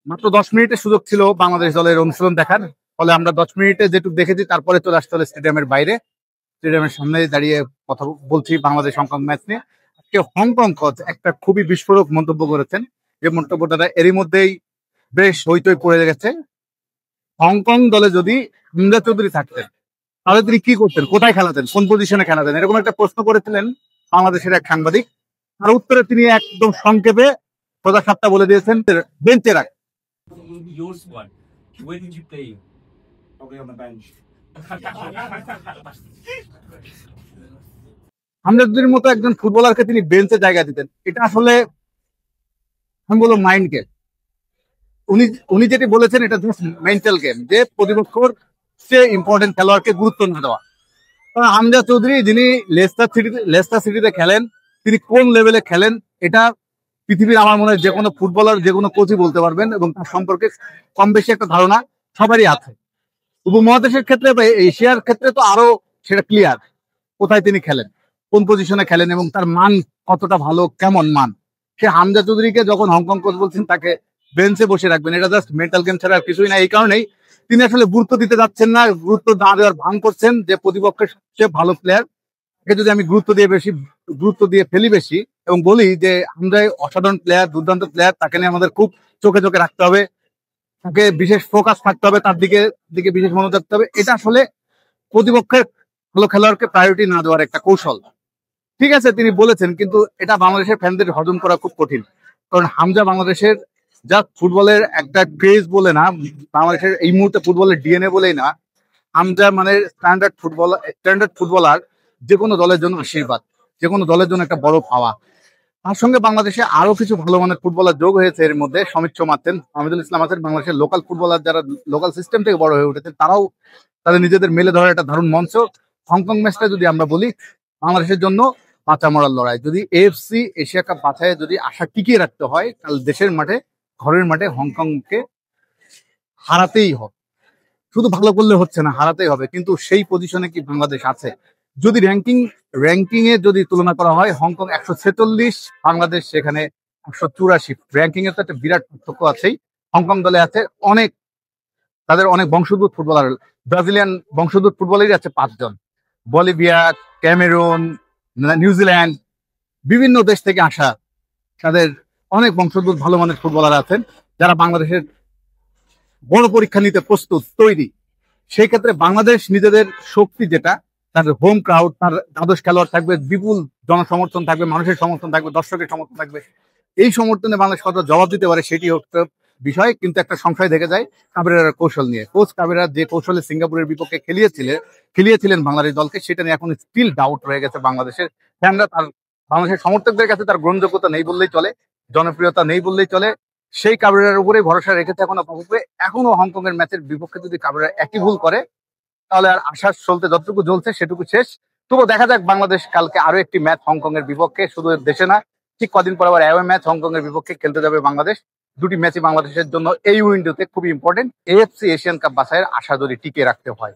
মাত্র 10 মিনিটের সুযোগ ছিল বাংলাদেশ দলের অনুশীলন দেখার, ফলে আমরা 10 মিনিটে যেটুকু দেখেছি তারপরে চলে আসতে হলো স্টেডিয়ামের বাইরে। স্টেডিয়ামের সামনে দাঁড়িয়ে কথা বলছি বাংলাদেশ হংকং ম্যাচ নিয়ে। আজকে হংকং কোচ একটা খুবই বিস্ফোরক মন্তব্য করেছেন, যে মন্তব্যটা এরই মধ্যেই বেশ হইচই পড়ে গেছে। হংকং দলে যদি হামজা চৌধুরী থাকতেন তাহলে তিনি কি করতেন, কোথায় খেলাতেন, কোন পজিশনে খেলাতেন, এরকম একটা প্রশ্ন করেছিলেন বাংলাদেশের এক সাংবাদিক। তার উত্তরে তিনি একদম সংক্ষেপে সোজা সাপটা বলে দিয়েছেন, বেঞ্চে রাখ। Your squad. Where did you play? Probably on the bench. Hamza চৌধুরীর মতো একজন ফুটবলারকে তিনি বেঞ্চে জায়গা দিতেন, এটা আসলে আমি বলবো মাইন্ড গেম। উনি উনি যেটি বলেছেন এটা জাস্ট মেন্টাল গেম, যে প্রতিপক্ষর চেয়ে ইম্পর্টেন্ট খেলোয়াড়কে গুরুত্ব না দেওয়া। কারণ হামজা চৌধুরী যিনি লেস্টার সিটিতে খেলেন, তিনি কোন লেভেলে খেলেন এটা পৃথিবীর আমার মনে হয় যে কোনো ফুটবলার, যে কোনো কোচই বলতে পারবেন, এবং তার সম্পর্কে কম বেশি একটা ধারণা সবারই আছে। উপমহাদেশের ক্ষেত্রে বা এশিয়ার ক্ষেত্রে তো আরো সেটা ক্লিয়ার, কোথায় তিনি খেলেন, কোন পজিশনে খেলেন এবং তার মান কতটা ভালো, কেমন মান। সে হামজা চৌধুরীকে যখন হংকং কোচ বলছেন তাকে বেঞ্চে বসে রাখবেন, এটা জাস্ট মেন্টাল গেম ছাড়া আর কিছুই না। এই কারণেই তিনি আসলে গুরুত্ব দিতে যাচ্ছেন না, গুরুত্ব না দেওয়ার ভান করছেন, যে প্রতিপক্ষের সবচেয়ে ভালো প্লেয়ার তাকে যদি আমি গুরুত্ব দিয়ে ফেলি বেশি এবং বলি যে হামজাই অসাধারণ প্লেয়ার, দুর্দান্ত প্লেয়ার, তাকে নিয়ে আমাদের খুব চোখে চোখে রাখতে হবে, তাকে বিশেষ ফোকাস থাকতে হবে, তার দিকে বিশেষ মনোযোগ রাখতে হবে, এটা আসলে প্রতিপক্ষের ভালো খেলোয়াড়কে প্রায়োরিটি না দেওয়ার একটা কৌশল। ঠিক আছে তিনি বলেছেন, কিন্তু এটা বাংলাদেশের ফ্যানদের হজম করা খুব কঠিন। কারণ হামজা বাংলাদেশের জাস্ট ফুটবলের একটা ক্রেজ বলে না, বাংলাদেশের এই মুহূর্তে ফুটবলের ডিএনএ বলেই না, হামজা মানে স্ট্যান্ডার্ড ফুটবলার, যে কোনো দলের জন্য আশীর্বাদ, যে কোনো দলের জন্য একটা বড় পাওয়া। তার সঙ্গে বাংলাদেশে আরো কিছু ভালো মানের ফুটবলার যোগ হয়েছে এর মধ্যে। সমিত সোম আছেন, হামিদুল ইসলাম আছেন, বাংলাদেশের লোকাল ফুটবলার যারা লোকাল সিস্টেম থেকে বড় হয়ে উঠেছেন, তারাও তাদের নিজেদের মেলে ধরার একটা দারুণ মঞ্চ। হংকং ম্যাচটা যদি আমরা বলি বাংলাদেশের জন্য বাঁচা মরার লড়াই, যদি এএফসি এশিয়া কাপ বাছাইয়ে যদি আশা টিকিয়ে রাখতে হয়, তাহলে দেশের মাঠে, ঘরের মাঠে হংকংকে হারাতেই হবে। শুধু ভালো করলে হচ্ছে না, হারাতেই হবে। কিন্তু সেই পজিশনে কি বাংলাদেশ আছে? যদি র্যাঙ্কিং এ যদি তুলনা করা হয়, হংকং 146, বাংলাদেশ সেখানে 184। র্যাঙ্কিং এর তো একটা বিরাট পার্থক্য আছেই। হংকং দলে আছে তাদের অনেক বংশোদ্ভূত ফুটবলার, ব্রাজিলিয়ান বংশোদ্ভূত ফুটবলারই আছে 5 জন। বলিভিয়া, ক্যামেরুন, নিউজিল্যান্ড, বিভিন্ন দেশ থেকে আসা তাদের অনেক বংশোদ্ভূত ভালো মানের ফুটবলার আছেন, যারা বাংলাদেশের বড় পরীক্ষা নিতে প্রস্তুত, তৈরি। সেই ক্ষেত্রে বাংলাদেশ নিজেদের শক্তি যেটা, তার হোম ক্রাউড, তার দ্বাদশ খেলোয়াড় থাকবে, বিপুল জনসমর্থন থাকবে, মানুষের সমর্থন থাকবে, দর্শকের সমর্থন থাকবে, এই সমর্থনে বাংলাদেশ কত জবাব দিতে পারে সেটি হচ্ছে বিষয়। কিন্তু একটা সংশয় থেকে যায় কাবেরার কৌশল নিয়ে। কোচ কাবেরা যে কৌশলে সিঙ্গাপুরের বিপক্ষে খেলিয়েছিলেন বাংলাদেশ দলকে, সেটা নিয়ে এখন স্টিল ডাউট রয়ে গেছে বাংলাদেশের ফ্যানরা। বাংলাদেশের সমর্থকদের কাছে তার গ্রহণযোগ্যতা নেই বললেই চলে, জনপ্রিয়তা নেই বললেই চলে। সেই কাবেরার উপরে ভরসা রেখেছে এখনো হংকং এর ম্যাচের বিপক্ষে যদি কাবেরা একই ভুল করে, তাহলে আর আশা চলতে যতটুকু জ্বলছে সেটুকু শেষ। তবুও দেখা যাক, বাংলাদেশ কালকে আরো একটি ম্যাচ হংকং এর বিপক্ষে, শুধু দেশে না, ঠিক কদিন পর আবার অ্যাওয়ে ম্যাচ হংকং এর বিপক্ষে খেলতে যাবে বাংলাদেশ। দুটি ম্যাচই বাংলাদেশের জন্য এই উইন্ডোতে খুবই ইম্পর্টেন্ট, এএফসি এশিয়ান কাপ বাছাইয়ের আশা যদি টিকিয়ে রাখতে হয়।